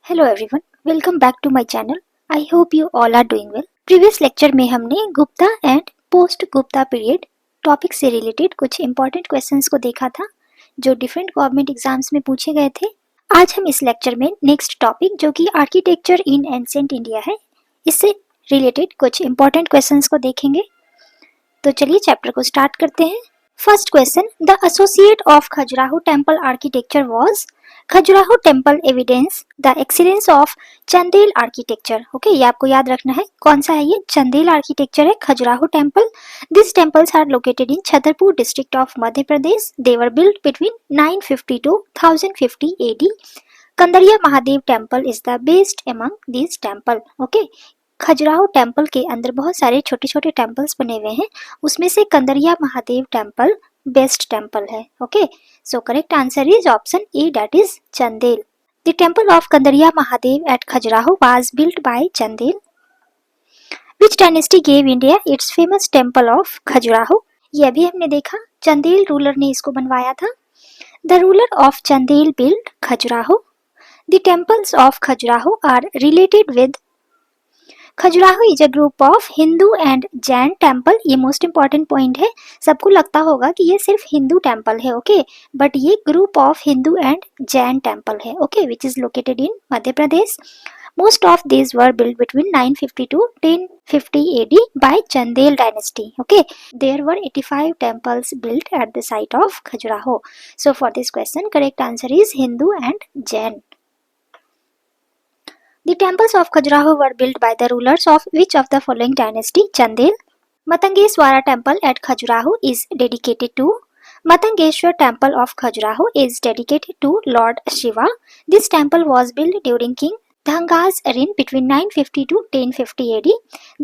Hello everyone, welcome back to my channel. I hope you all are doing well. Previous lecture में हमने Gupta and post Gupta period topic से related कुछ important questions को देखा था जो डिफरेंट गवर्नमेंट एग्जाम्स में पूछे गए थे। आज हम इस लेक्चर में नेक्स्ट टॉपिक जो कि आर्किटेक्चर इन एंशिएंट इंडिया है, इससे रिलेटेड कुछ इंपॉर्टेंट क्वेश्चंस को देखेंगे। तो चलिए चैप्टर को स्टार्ट करते हैं। First question, the associate of Khajuraho temple architecture was Khajuraho temple evidence the excellence of Chandel architecture. Okay, ये आपको याद रखना है। कौन सा है ये? चंदेल आर्किटेक्चर है Khajuraho temple. This temples are located in Chhatarpur district of Madhya Pradesh. They were built between 950 to 1050 AD। Kandariya Mahadev temple is the best among this temple. Okay, Khajuraho temple के अंदर बहुत सारे छोटे छोटे टेम्पल्स बने हुए हैं, उसमें से Kandariya Mahadev temple best temple है। Okay, so correct answer is option A, that is Chandel. The temple of Kandariya Mahadev at Khajuraho was built by Chandel. Which dynasty gave India its famous temple of Khajuraho? ये अभी हमने देखा, चंदेल रूलर ने इसको बनवाया था। The ruler of Chandel built Khajuraho. The temples of Khajuraho are related with Khajuraho is a group of Hindu and Jain temple. ये most important point है। सबको लगता होगा कि ये सिर्फ हिंदू टेम्पल है, ओके, बट ये group of Hindu and Jain temple है, okay, which is located in Madhya Pradesh. Most of these were built between 950 to 1050 AD by Chandel dynasty. Okay, there were 85 temples built at the site of Khajuraho. So for this question, correct answer is Hindu and Jain. The temples of Khajuraho were built by the rulers of which of the following dynasty? Chandel. Matangeshwara temple at Khajuraho is dedicated to Matangeshwar temple of Khajuraho is dedicated to Lord Shiva. This temple was built during King Dhanga's reign between 950 to 1050 AD.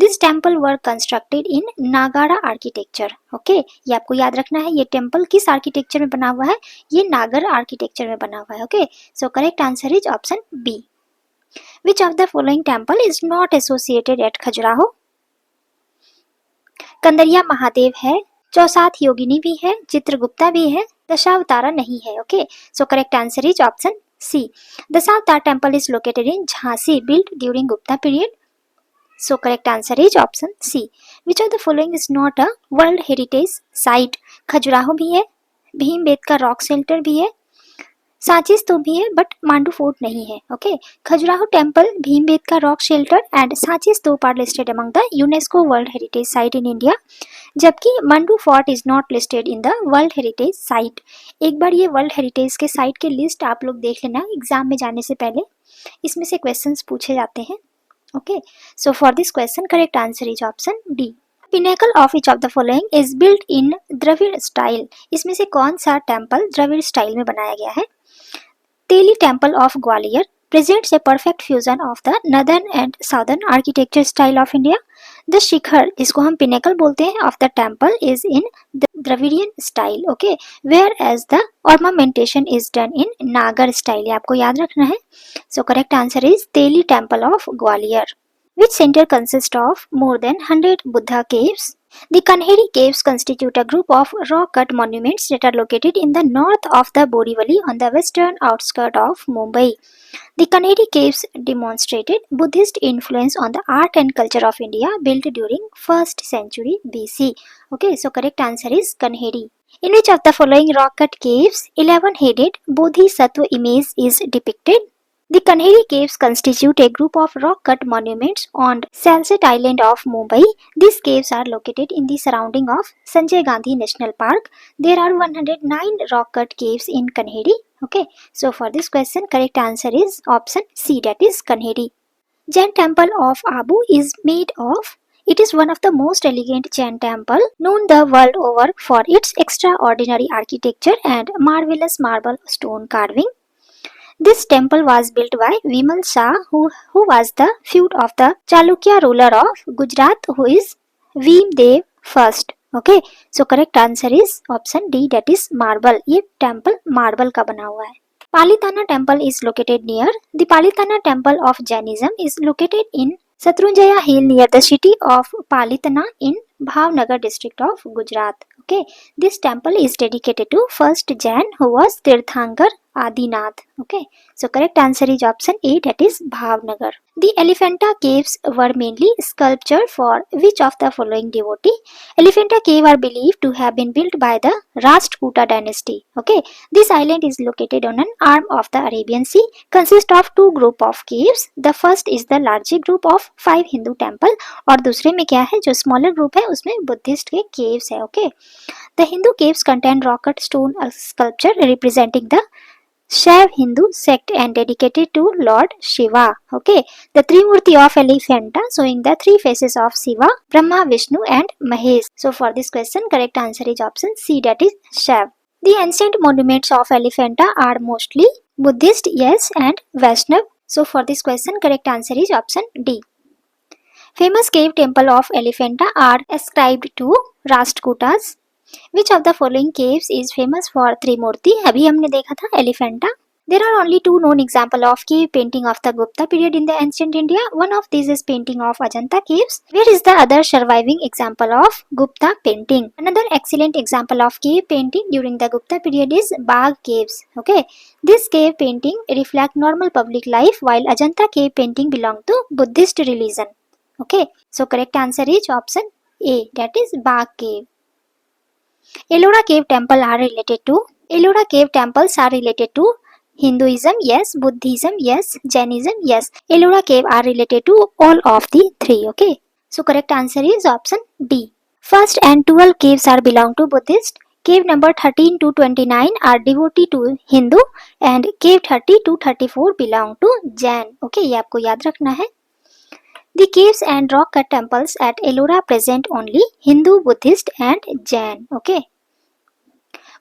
This temple were constructed in Nagara architecture. Okay, ये आपको याद रखना है। ये temple किस architecture में बना हुआ है? ये नागर आर्किटेक्चर में बना हुआ है। Okay, so correct answer is option B. Which of the following temple is not associated at Khajuraho? Kandariya Mahadev है, चौसात योगिनी भी है, चित्रगुप्ता भी है, दशावतारा नहीं है। Okay, so correct answer is option C. Dashavatar temple is located in Jhansi, built during Gupta period. So correct answer is option C. Which of the following is not a world heritage site? Khajuraho भी है, Bhimbetka rock shelter भी है, सांची स्तूप भी है, but Mandu fort नहीं है। Okay, Khajuraho temple, Bhimbetka rock shelter and Sanchi stupa are listed among the UNESCO world heritage site in India, जबकि Mandu fort is not listed in the world heritage site. एक बार ये वर्ल्ड हेरिटेज के साइट के लिस्ट आप लोग देख लेना एग्जाम में जाने से पहले, इसमें से क्वेश्चंस पूछे जाते हैं। Okay, so for this question correct answer is option D. Pinnacle of each of the following is built in Dravida style. इसमें से कौन सा टेम्पल द्रविड़ स्टाइल में बनाया गया है? Teli temple of Gwalior presents a perfect fusion of the northern and southern architecture style of India. The शिखर, जिसको हम पिनेकल बोलते हैं, of the temple is in the Dravidian style, okay, whereas the ornamentation is done in Nagar style. ये आपको याद रखना है। So correct answer is Teli temple of Gwalior. Which center consists of more than 100 Buddha caves? The Kanheri caves constitute a group of rock-cut monuments that are located in the north of the Borivali on the western outskirts of Mumbai. The Kanheri caves demonstrated Buddhist influence on the art and culture of India, built during 1st century BC. Okay, so correct answer is Kanheri. In which of the following rock-cut caves 11-headed Bodhisattva image is depicted? The Kanheri caves constitute a group of rock-cut monuments on Salsette Island of Mumbai. These caves are located in the surrounding of Sanjay Gandhi National Park. There are 109 rock-cut caves in Kanheri. Okay, so for this question, correct answer is option C, that is Kanheri. Jain temple of Abu is made of. It is one of the most elegant Jain temple known the world over for its extraordinary architecture and marvelous marble stone carving. This temple was built by Vimal Shah, who was the feud of the Chalukya ruler of Gujarat, who is Vimdev first. Okay, so correct answer is option D, that is marble. ये temple marble का बना हुआ है। Palitana temple is located near. The Palitana temple of Jainism is located in Satrunjaya hill near the city of Palitana in Bhavnagar district of Gujarat. Okay, this temple is dedicated to first Jain, who was Tirthankar Adinath. Okay, so correct answer is option A, that is Bhavnagar. The Elephanta caves were mainly sculptured for which of the following devotee? Elephanta cave are believed to have been built by the Rashtrakuta dynasty. Okay, this island is located on an arm of the Arabian Sea, consists of two group of caves. The first is the larger group of 5 Hindu temple और दूसरे में क्या है, जो smaller group है उसमें Buddhist के caves है. Okay, the Hindu caves contain rock cut stone sculpture representing the Shaiv Hindu sect and dedicated to Lord Shiva. Okay, the Trimurti of Elephanta showing the three faces of Shiva, Brahma, Vishnu and Mahesh. So for this question, correct answer is option C, that is Shaiv. The ancient monuments of Elephanta are mostly Buddhist, yes, and Vaishnav. So for this question, correct answer is option D. Famous cave temple of Elephanta are ascribed to Rashtrakutas. Which of the following caves is famous for Trimurti? अभी हमने देखा था Elephanta. There are only two known examples of cave painting of the Gupta period in the ancient India. One of these is painting of Ajanta caves. Where is the other surviving example of Gupta painting? Another excellent example of cave painting during the Gupta period is Bagh caves. Okay, this cave painting reflect normal public life while Ajanta cave painting belong to Buddhist religion. Okay, so correct answer is option A, that is Bagh cave. Ellora cave temple are related to Ellora cave temples are related to Hinduism, yes. Buddhism, yes. Jainism, yes. Ellora cave are related to all of the three. Okay, so correct answer is option D. First and 12 caves are belong to Buddhist. Cave number 13 to 29 are devotee to Hindu and cave 30 to 34 belong to Jain. Okay, ये आपको याद रखना है. The caves and rock cut temples at Ellora present only Hindu, Buddhist and Jain. Okay.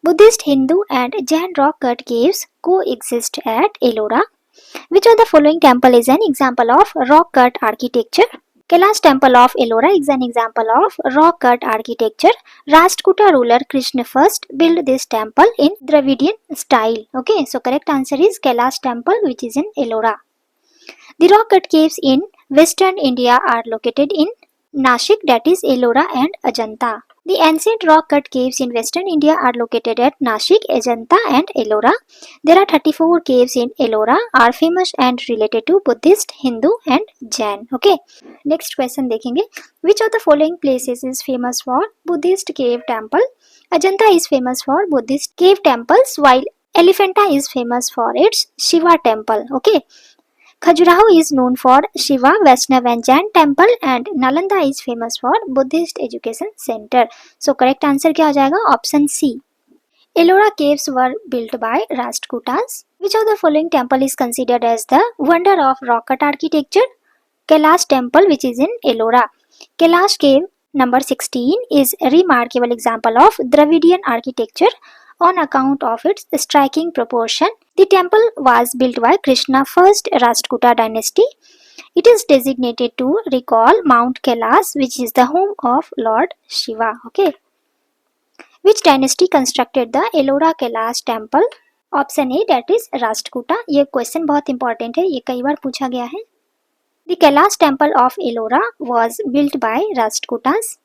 Buddhist, Hindu and Jain rock cut caves coexist at Ellora. Which of the following temple is an example of rock cut architecture? Kailash temple of Ellora is an example of rock cut architecture. Rashtrakuta ruler Krishna first built this temple in Dravidian style. Okay, so correct answer is Kailash temple which is in Ellora. The rock cut caves in Western India are located in Nashik, that is Ellora and Ajanta. The ancient rock cut caves in Western India are located at Nashik, Ajanta and Ellora. There are 34 caves in Ellora are famous and related to Buddhist, Hindu and Jain. Okay, next question देखेंगे. Which of the following places is famous for Buddhist cave temple? Ajanta is famous for Buddhist cave temples while Elephanta is famous for its Shiva temple. Okay. Khajuraho is known for Shiva, Vaishnav and Jain temple and Nalanda is famous for Buddhist education center. So correct answer क्या हो जाएगा? Option C. Ellora caves were built by Rashtrakutas. Which of the following temple is considered as the wonder of rock cut architecture? Kailash temple which is in Ellora. Kailash cave number 16 is a remarkable example of Dravidian architecture on account of its striking proportion. The temple was built by Krishna first Rashtrakuta dynasty. It is designated to recall Mount Kailash which is the home of Lord Shiva. Okay. Which dynasty constructed the Ellora Kailash temple? Option A, that is Rashtrakuta. ये question बहुत important है, ये कई बार पूछा गया है. The Kailash temple of Ellora was built by Rashtrakutas.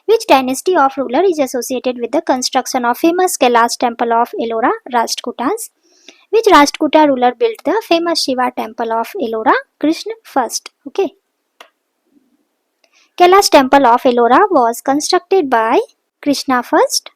Which dynasty of ruler is associated with the construction of famous Kailash temple of Ellora? Rashtrakutas. Which Rashtrakuta ruler built the famous Shiva temple of Ellora? Krishna first. Okay. Kailash temple of Ellora was constructed by Krishna first.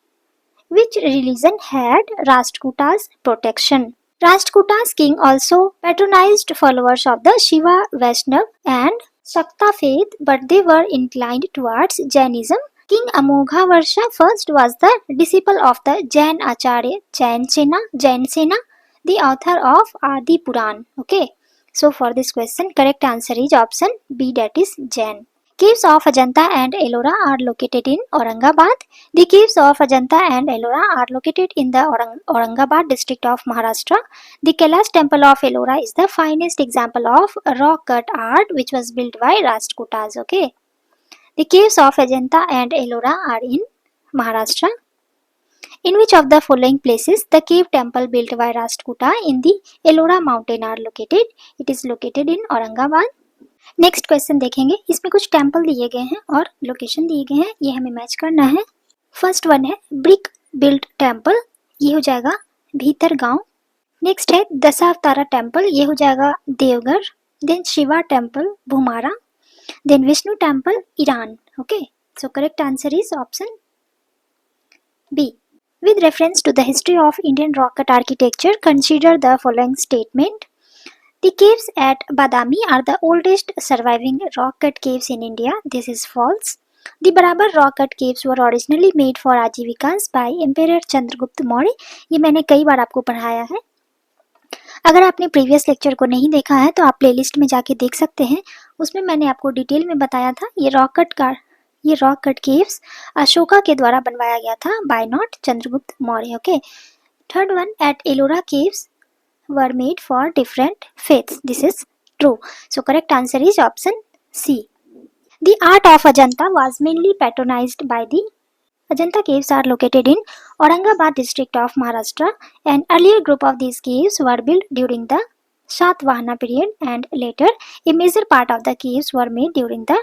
Which religion had Rashtrakutas protection? Rashtrakutas king also patronized followers of the Shiva, Vaishnav and Shakta faith, but they were inclined towards Jainism. King Amogha Varsha first was the disciple of the Jain Acharya Jain Sena, the author of Adi Puran. Okay, so for this question, correct answer is option B, that is Jain. Caves of Ajanta and Ellora are located in Aurangabad. The caves of Ajanta and Ellora are located in the Aurangabad district of Maharashtra. The Kailash temple of Ellora is the finest example of rock cut art which was built by Rashtrakutas. Okay. The caves of Ajanta and Ellora are in Maharashtra. In which of the following places the cave temple built by Rashtrakuta in the Ellora mountain are located? It is located in Aurangabad. Next question देखेंगे. इसमें कुछ temple दिए गए हैं और location दिए गए हैं, ये हमें मैच करना है. फर्स्ट वन है ब्रिक बिल्ट टेम्पल, ये हो जाएगा भीतर गांव। नेक्स्ट है दशावतारा टेम्पल, ये हो जाएगा Deoghar. Then Shiva temple Bhumara. Then Vishnu temple Eran. Okay, so correct answer is option B. With reference to the history of Indian rock cut architecture, consider the following statement. The caves at Badami are the oldest surviving rock cut caves in India. This is false. The Barabar rock cut caves were originally made for आजीविकास by Emperor Chandragupta Maurya. ये मैंने कई बार आपको पढ़ाया है। अगर आपने previous lecture को नहीं देखा है तो आप प्लेलिस्ट में जाके देख सकते हैं, उसमें मैंने आपको डिटेल में बताया था। ये रॉक कट केव्स अशोका के द्वारा बनवाया गया था, by not Chandragupta Maurya. Okay, third one, at Ellora caves were made for different faiths. This is true, so correct answer is option C. The art of Ajanta was mainly patronised by the Ajanta caves are located in Aurangabad district of Maharashtra. An earlier group of these caves were built during the Satvahana period, and later a major part of the caves were made during the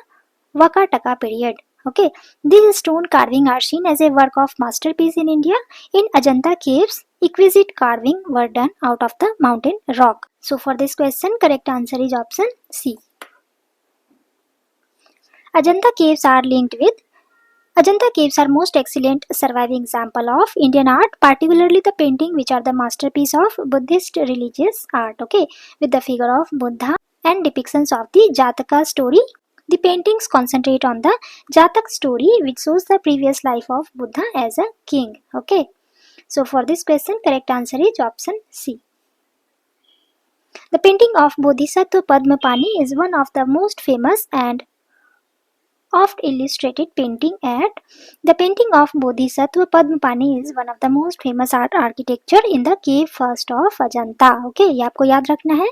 Vakataka period. Okay, these stone carving are seen as a work of masterpiece in India. In Ajanta caves, exquisite carving were done out of the mountain rock. So for this question, correct answer is option C. Ajanta caves are linked with Ajanta caves are most excellent surviving example of Indian art, particularly the painting which are the masterpiece of Buddhist religious art. Okay, with the figure of Buddha and depictions of the Jataka story. The paintings concentrate on the Jatak story, which shows the previous life of Buddha as a king. Okay, so for this question, correct answer is option C. The painting of Bodhisattva Padmapani is one of the most famous and oft illustrated painting at the painting of Bodhisattva Padmapani is one of the most famous art architecture in the cave first of Ajanta. Okay, ये आपको याद रखना है।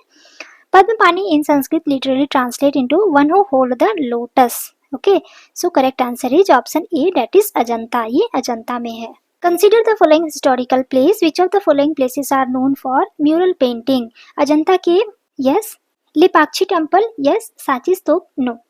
Padmapani in Sanskrit literally translate into one who hold the lotus. Okay, so correct answer is option A, that is Ajanta. ये अजंता में है। Consider the following historical place. Which of the following places are known for mural painting? Ajanta cave, yes. Lipakshi temple, yes. Sachi Stup, no.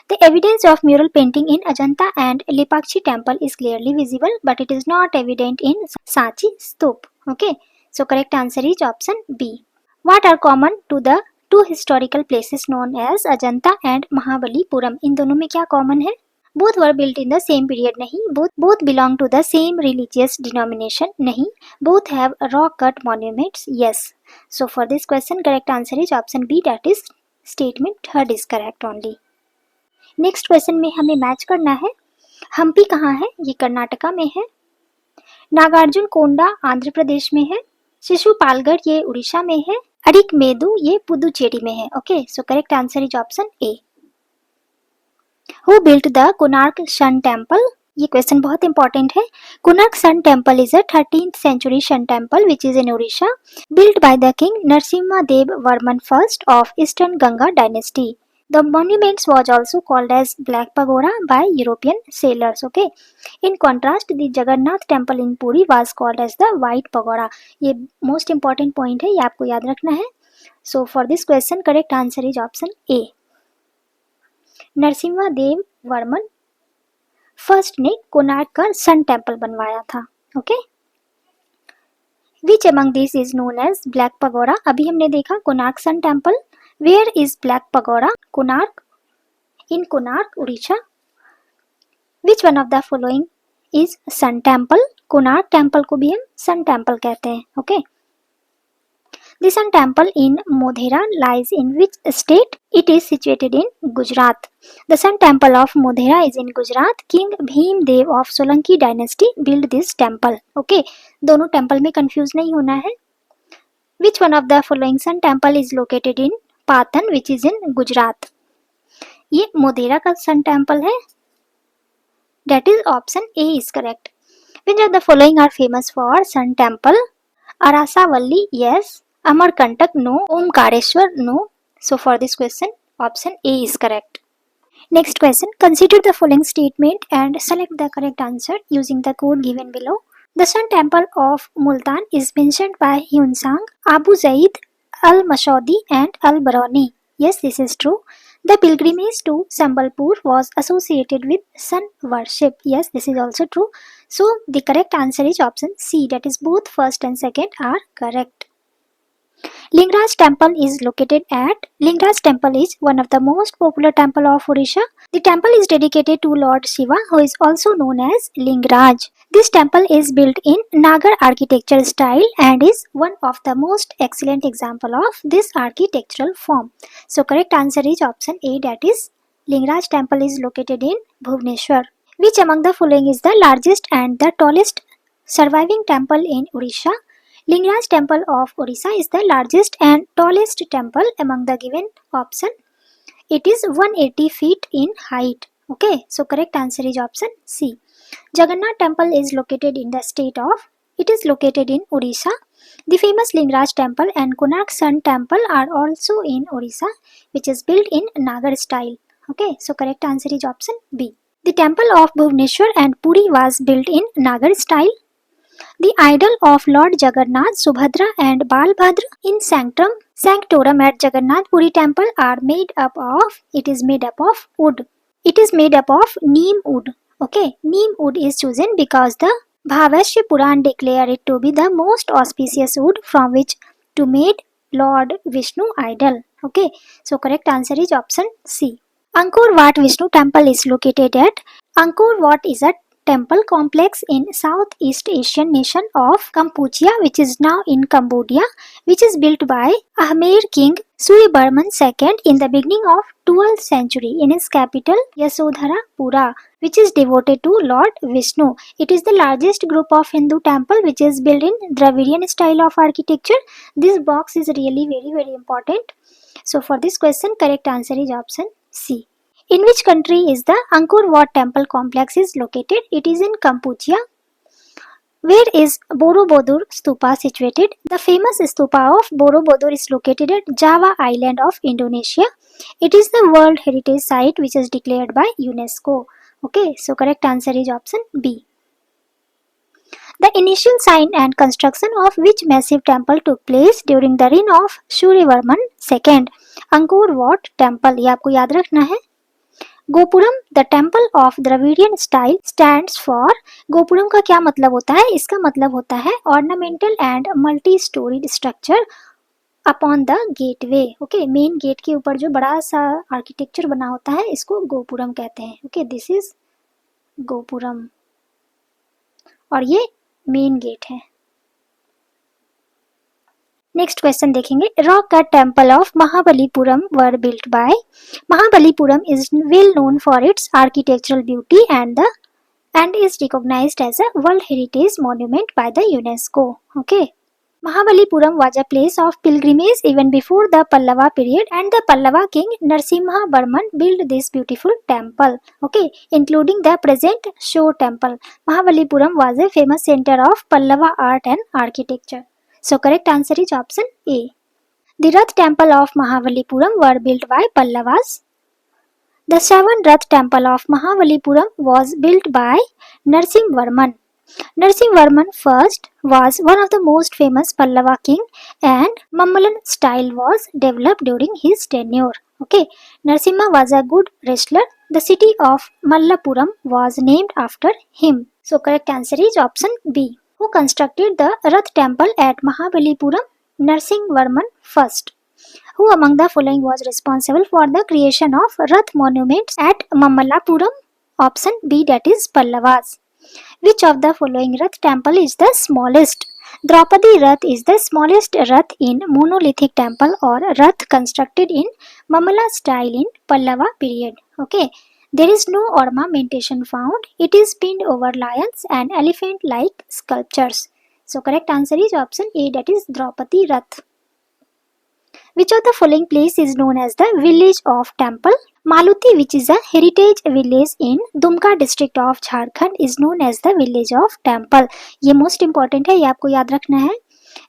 The evidence of mural painting in Ajanta and Lipakshi temple is clearly visible, but it is not evident in Sachi Stup. Okay, so correct answer is option B. What are common to the two historical places known as Ajanta and Mahabalipuram? इन दोनों में क्या common है? Both were built in the same period, नहीं. Both belong to the same religious denomination, नहीं. Both have rock cut monuments, yes. So for this question, correct answer is option B, that is statement third is correct only. Next question में हमें match करना है। हम्पी कहाँ है? ये कर्नाटका में है। नागार्जुन कोंडा आंध्र प्रदेश में है। शिशुपालगढ़ ये उड़ीसा में है। अरिकमेदु ये पुदुचेरी में है। Okay, so correct answer is option A. Who built the Konark sun temple? ये क्वेश्चन बहुत इंपॉर्टेंट है। Konark sun temple is a 13th century sun temple which is in Orissa, built by the king Narasimha Dev Varman first of eastern Ganga dynasty. The monuments was also called as Black Pagoda by European sailors. Okay. In contrast, the Jagannath Temple in Puri was called as the White Pagoda. ये most important point है, ये आपको याद रखना है. So for this question, correct answer is option A. Narasimha Dev Varman first ने कोणार्क का sun temple बनवाया था. Okay. Which among these is known as Black Pagoda? अभी हमने देखा Konark sun temple. Where is Black Pagoda? Konark. In Konark, Odisha. Which one of the following is Sun Temple? Konark Temple को भी हम Sun Temple कहते हैं. Okay. The Sun Temple in Modhera lies in which state? It is situated in Gujarat. The Sun Temple of Modhera is in Gujarat. King Bhim Dev of Solanki dynasty built this temple. Okay. दोनों temple में confuse नहीं होना है. Which one of the following Sun Temple is located in Patan which is in Gujarat? ये मोधेरा का sun temple है, that is option A is correct. Which of the following are famous for sun temple? Arasavalli, yes. Amarkantak, no. Omkareshwar, no. So for this question option A is correct. Next question, consider the following statement and select the correct answer using the code given below. The sun temple of Multan is mentioned by Hiuen Tsang, Abu Sayeed, Al-Mashaudi and Al-Barani. Yes, this is true. The pilgrimage to Sambalpur was associated with sun worship. Yes, this is also true. So the correct answer is option C, that is both first and second are correct. Lingaraj temple is located at Lingaraj temple is one of the most popular temple of Odisha. The temple is dedicated to Lord Shiva, who is also known as Lingaraj. This temple is built in Nagar architecture style and is one of the most excellent example of this architectural form. So correct answer is option A, that is Lingaraj temple is located in Bhubaneswar. Which among the following is the largest and the tallest surviving temple in Odisha? Lingaraj temple of Odisha is the largest and tallest temple among the given option. It is 180 feet in height. Okay, so correct answer is option C. Jagannath temple is located in the state of, it is located in Odisha. The famous Lingaraj temple and Konark Sun temple are also in Odisha, which is built in Nagar style. Okay, so correct answer is option B. The temple of Bhubaneswar and Puri was built in Nagar style. The idol of Lord Jagannath, Subhadra and Balbhadra in sanctorum at Jagannath Puri temple are made up of, it is made up of wood. It is made up of neem wood. Okay, neem wood is chosen because the Bhavashya Puran declare it to be the most auspicious wood from which to make Lord Vishnu idol. Okay, so correct answer is option C. Angkor Wat Vishnu temple is located at, Angkor Wat is a temple complex in Southeast Asian nation of Kampuchea, which is now in Cambodia, which is built by Khmer king Suryavarman II in the beginning of 12th century in its capital Yasodharapura, which is devoted to Lord Vishnu. It is the largest group of Hindu temple which is built in Dravidian style of architecture. This box is really very important. So for this question, correct answer is option C. In which country is the Angkor Wat temple complex is located? It is in Kampuchea. Where is Borobudur Stupa situated? The famous stupa of Borobudur is located at Java Island of Indonesia. It is the World Heritage Site which is declared by UNESCO. Okay, so correct answer is option B. The initial sign and construction of which massive temple took place during the reign of Suryavarman II? Angkor Wat temple, ये आपको याद रखना है. Gopuram the temple of Dravidian style stands for. Gopuram का क्या मतलब होता है? इसका मतलब होता है ornamental and multi storeyed structure upon the gateway. Okay, main gate के ऊपर जो बड़ा सा आर्किटेक्चर बना होता है इसको गोपुरम कहते हैं. ओके, दिस इज गोपुरम और ये मेन गेट है. नेक्स्ट क्वेश्चन देखेंगे. Rock cut temple of Mahabalipuram were built by. Mahabalipuram is well known for its architectural beauty and is recognized as a World Heritage Monument by the UNESCO. Okay. Mahabalipuram was a place of pilgrimage even before the Pallava period, and the Pallava king Narasimha Varman built this beautiful temple. Okay, including the present Shore temple. Mahabalipuram was a famous center of Pallava art and architecture. So correct answer is option A. The Rath temple of Mahabalipuram were built by Pallavas. The Seven Rath temple of Mahabalipuram was built by Narasimhavarman. Narasimhavarman first was one of the most famous Pallava king, and Mammalan style was developed during his tenure. Okay, Narasimha was a good wrestler. The city of Mallapuram was named after him. So correct answer is option B. Who constructed the Rath temple at Mahabalipuram? Narasimhavarman first. Who among the following was responsible for the creation of Rath monuments at Mammalapuram? Option B, that is Pallavas. Which of the following Rath temple is the smallest? Draupadi Rath is the smallest Rath in monolithic temple or Rath constructed in Mammala style in Pallava period. Okay. There is no ornamentation found. It is pinned over lions and elephant-like sculptures. So correct answer is option A, that is Draupadi Rath. Which of the following place is known as the village of temple? Maluti, which is a heritage village in Dumka district of Jharkhand, is known as the village of temple. ये most important है, ये आपको याद रखना है.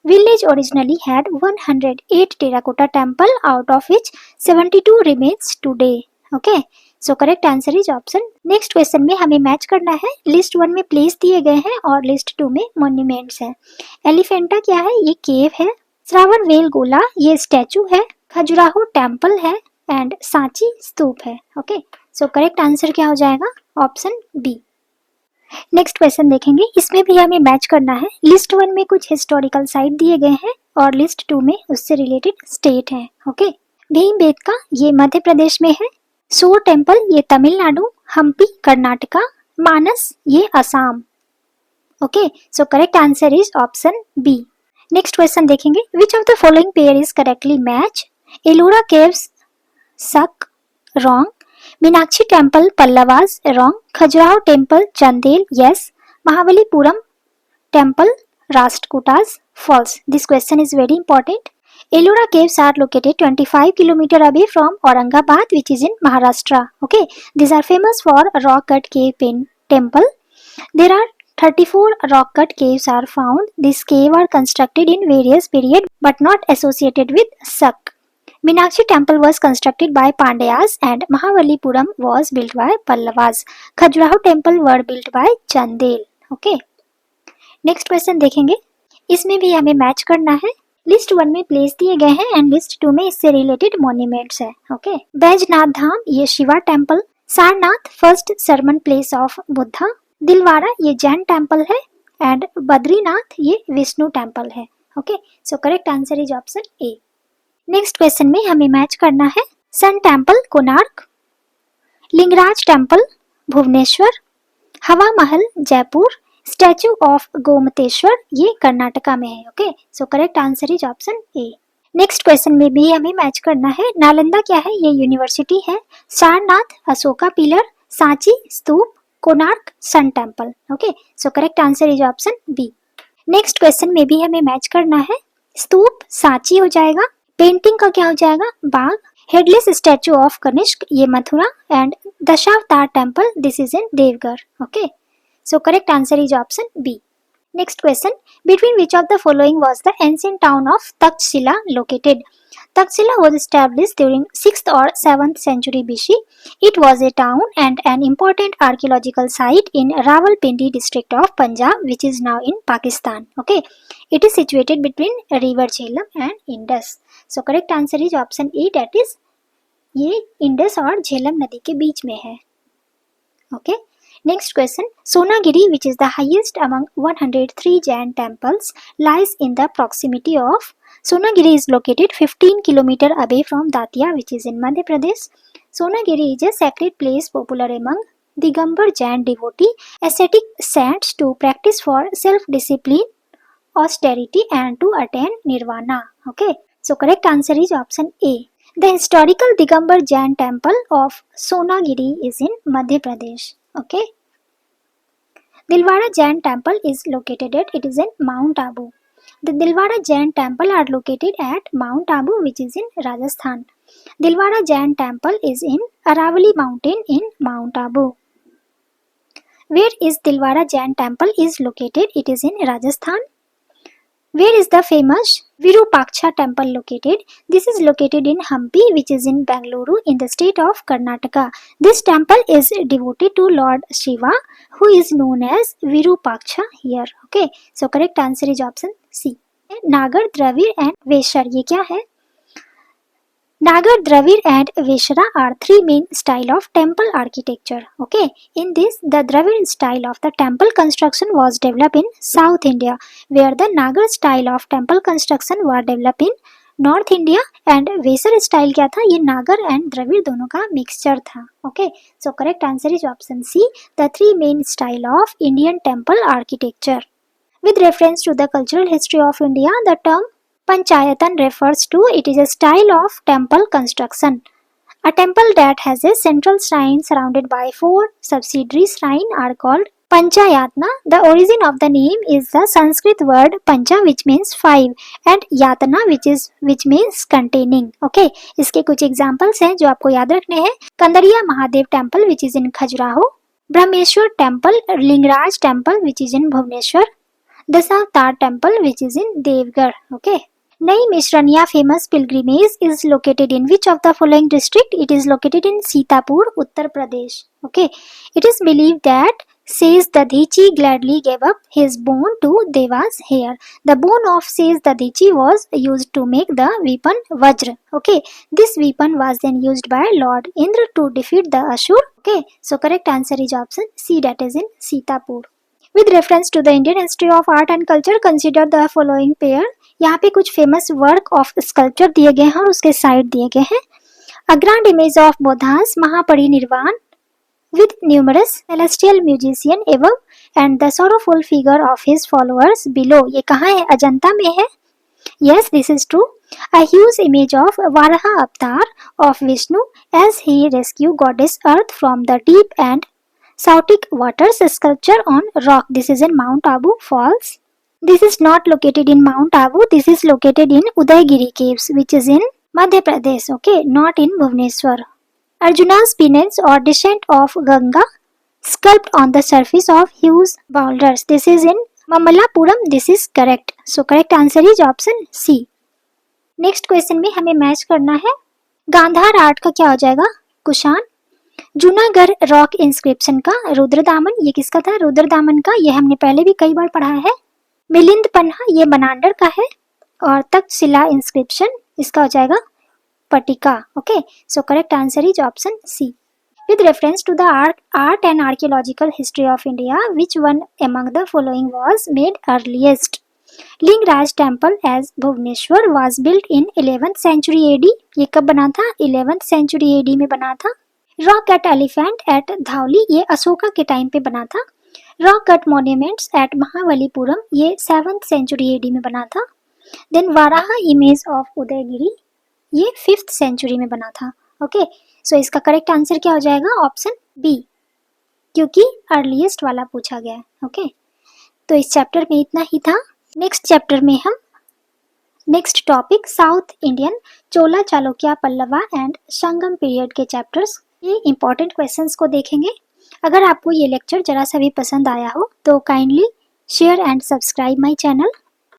Village originally had 108 terracotta temple, out of which 72 remains today. Okay. So correct answer is option. Next question में हमें match करना है. लिस्ट 1 में प्लेस दिए गए हैं और लिस्ट 2 में मॉन्यूमेंट्स हैं. एलिफेंटा क्या है? ये केव है. श्रावण वेल गोला ये स्टैचू है. खजुराहो टेम्पल है एंड सांची स्तूप है. ओके, सो करेक्ट आंसर क्या हो जाएगा? Option B. नेक्स्ट क्वेश्चन देखेंगे, इसमें भी हमें मैच करना है। लिस्ट 1 में कुछ हिस्टोरिकल साइट दिए गए हैं और लिस्ट 2 में उससे रिलेटेड स्टेट है। ओके, भीमबेटका ये मध्य प्रदेश में है, सोर टेम्पल ये तमिलनाडु, हम्पी कर्नाटका, मानस ये Assam. Okay, so correct answer is option B. Next question देखेंगे, which of the following pair is correctly match? Ellora caves Saka wrong, Meenakshi temple Pallavas wrong, Khajuraho temple Chandel yes, Mahabalipuram temple Rashtrakutas false. This question is very important. Ellora caves are located 25 km away from Aurangabad, which is in Maharashtra. Okay, these are famous for rock cut cave temple. There are 34 rock cut caves are found. These caves are constructed in various periods but not associated with Sak. Meenakshi temple was constructed by Pandyas and Mahabalipuram was built by Pallavas. Khajuraho temple were built by Chandel. Okay. Next question देखेंगे, इसमें भी हमें match करना है। List 1 में place दिए गए हैं एंड लिस्ट 2 में इससे रिलेटेड मॉन्यूमेंट्स है। ओके, बैजनाथ धाम ये Shiva temple, Sarnath first sermon place of Buddha, Dilwara ये जैन टेम्पल है एंड बद्रीनाथ ये विष्णु टेम्पल है। Okay, so correct answer is option A. Next question में हमें मैच करना है sun temple Konark, Lingaraj temple Bhubaneswar, Hawa Mahal Jaipur, statue of Gomateshwara ये कर्नाटका में है। Okay, so correct answer is option A. Next question में भी हमें मैच करना है, नालंदा क्या है? ये यूनिवर्सिटी है, Sarnath Ashoka pillar, Sanchi stupa, Konark sun temple. Okay, so correct answer is option B. Next question में भी हमें मैच करना है, स्तूप सांची हो जाएगा, पेंटिंग का क्या हो जाएगा? बाग, हेडलेस स्टैचू ऑफ कनिष्क ये Mathura and Dashavatar temple this is in Deoghar. Okay, so correct answer is option B. Next question, between which of the following was the ancient town of Takshila located? Takshila was established during 6th or 7th century BC. It was a town and an important archaeological site in Rawalpindi district of Punjab, which is now in Pakistan. Okay, it is situated between river Jhelum and Indus. So correct answer is option A, that is ये Indus और झेलम नदी के बीच में है। Okay. Next question, Sonagiri, which is the highest among 103 Jain temples, lies in the proximity of. Sonagiri is located 15 km away from Datia, which is in Madhya Pradesh. Sonagiri is a sacred place popular among Digambar Jain devotee, ascetic saints to practice for self-discipline, austerity and to attain nirvana. Okay, so correct answer is option A. The historical Digambar Jain temple of Sonagiri is in Madhya Pradesh. Okay, Dilwara Jain temple is located at, it is in Mount Abu. The Dilwara Jain temple are located at Mount Abu, which is in Rajasthan. Dilwara Jain temple is in Aravalli mountain in Mount Abu. Where is Dilwara Jain temple is located? It is in Rajasthan. Where is the famous Virupaksha temple located? This is located in Hampi, which is in Bengaluru in the state of Karnataka. This temple is devoted to Lord Shiva, who is known as Virupaksha here. Okay, so correct answer is option C. Nagar, Dravir and Veshar ये क्या है? Nagar, Dravir and Veshara are three main style of temple architecture. Okay, in this the Dravir style of the temple construction was developed in South India, where the Nagar style of temple construction were developed in North India and Vesar style क्या था? ये Nagar and Dravir दोनों का mixture था. Okay, so correct answer is option C, the three main style of Indian temple architecture. With reference to the cultural history of India, the term Panchayatan refers to, it is a style of temple construction. A temple that has a central shrine surrounded by 4 subsidiary shrines are called Panchayatna. The origin of the name is the Sanskrit word Pancha, which means 5, and Yatana, which means containing. Okay, इसके कुछ examples हैं जो आपको याद रखने हैं. Kandariya Mahadev temple, which is in Khajuraho, Brahmeshwar temple, Lingraj temple, which is in Bhubaneswar, Dasavatar temple, which is in Devgarh. Okay. नई मिश्रण या famous pilgrimage is located in which of the following district? It is located in Sitapur, Uttar Pradesh. Okay, it is believed that says Dadhichi gladly gave up his bone to Deva's hair. The bone of says Dadhichi was used to make the weapon Vajra. Okay, this weapon was then used by Lord Indra to defeat the Ashur. Okay, so correct answer is option C, that is in Sitapur. With reference to the Indian history of art and culture, consider the following pair. यहाँ पे कुछ famous work of sculpture दिए गए हैं और उसके side दिए गए हैं. A grand image of Buddha's Mahaparinirvana with numerous celestial musician above and the sorrowful figure of his followers below. ये कहाँ है? अजंता में है. Yes, this is true. A huge image of Varaha avatar of Vishnu as he rescued goddess Earth from the deep and Sautic waters, sculpture on rock. This is in Mount Abu Falls. This is not located in Mount Abu. This is located in Udaygiri caves, which is in Madhya Pradesh. Okay, not in Bhubaneswar. Arjuna's penance or descent of Ganga sculpted on the surface of huge boulders. This is in Mamallapuram. This is correct. So correct answer is option C. Next question में हमें match करना है. Gandhara art का क्या हो जाएगा? Kushan. Junagadh rock inscription का रुद्रदामन. ये किसका था? रुद्रदामन का. ये हमने पहले भी कई बार पढ़ा है. मिलिंद पन्हा ये बनांडर का है. और तक्षशिला इंस्क्रिप्शन इसका हो जाएगा पटिका. Okay, so correct answer is option C. With reference to the art and archaeological history of India, which one among the following was made earliest? Lingaraj temple as Bhubaneswar was built in 11th century AD. ये कब बना था? 11th century AD में बना था. Rock cut elephant eight धावली ये अशोका के टाइम पे बना था. Rock cut monuments at Mahabalipuram ये 7th century AD में बना था. देन वाराहा इमेज ऑफ उदयगिरी ये 5th century में बना था. ओके, सो इसका करेक्ट आंसर क्या हो जाएगा? ऑप्शन बी, क्योंकि अर्लीस्ट वाला पूछा गया है. ओके, तो इस चैप्टर में इतना ही था. नेक्स्ट चैप्टर में हम next topic south Indian Chola Chalukya Pallava and Sangam period के चैप्टर्स ये इंपॉर्टेंट क्वेश्चंस को देखेंगे. अगर आपको ये लेक्चर जरा सा भी पसंद आया हो तो kindly share and subscribe my channel.